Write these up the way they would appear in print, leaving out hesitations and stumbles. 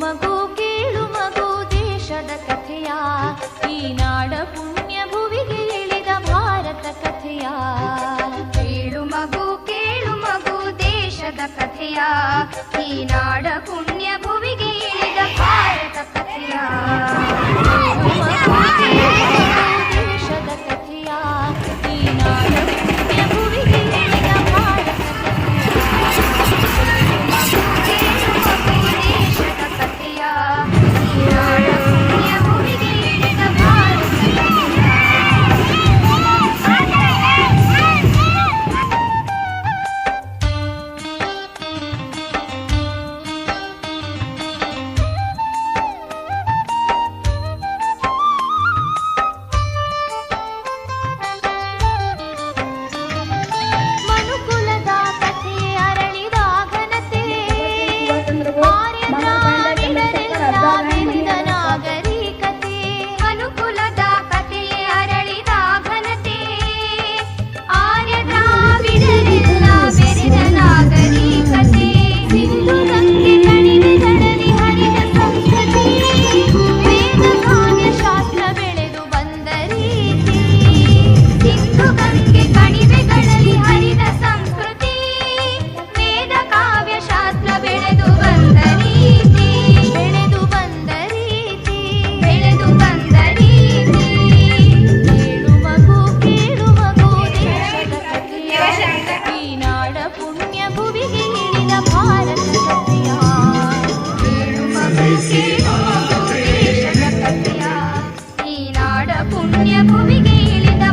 ಮಗು ಕೇಳು ಮಗು ದೇಶದ ಕಥೆಯ, ಈ ನಾಡ ಪುಣ್ಯ ಭುವಿಗೆ ಇಳಿದ ಭಾರತ ಕಥೆಯ. ಕೇಳು ಮಗು ದೇಶದ ಕಥೆಯ, ಈ ನಾಡ ಪುಣ್ಯ ಭುವಿಗೆ ಇಳಿದ ಭಾರತ ಕಥೆಯ. ಕೇಳು ಮಗು ದೇಶದ ಕಥೆಯ, ಈ ನಾಡ ಪುಣ್ಯ ಭುವಿಗೆ ಇಳಿದ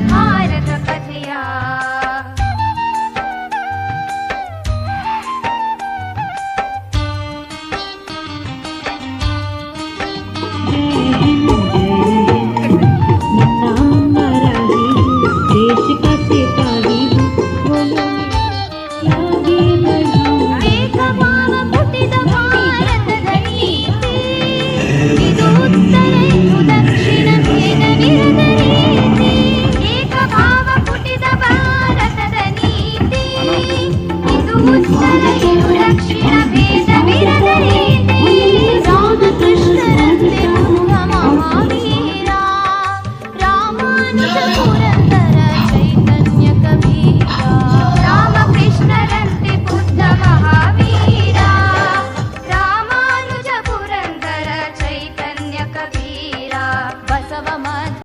ಭಾರತ ಉತ್ತರ ಇದು ದಕ್ಷಿಣ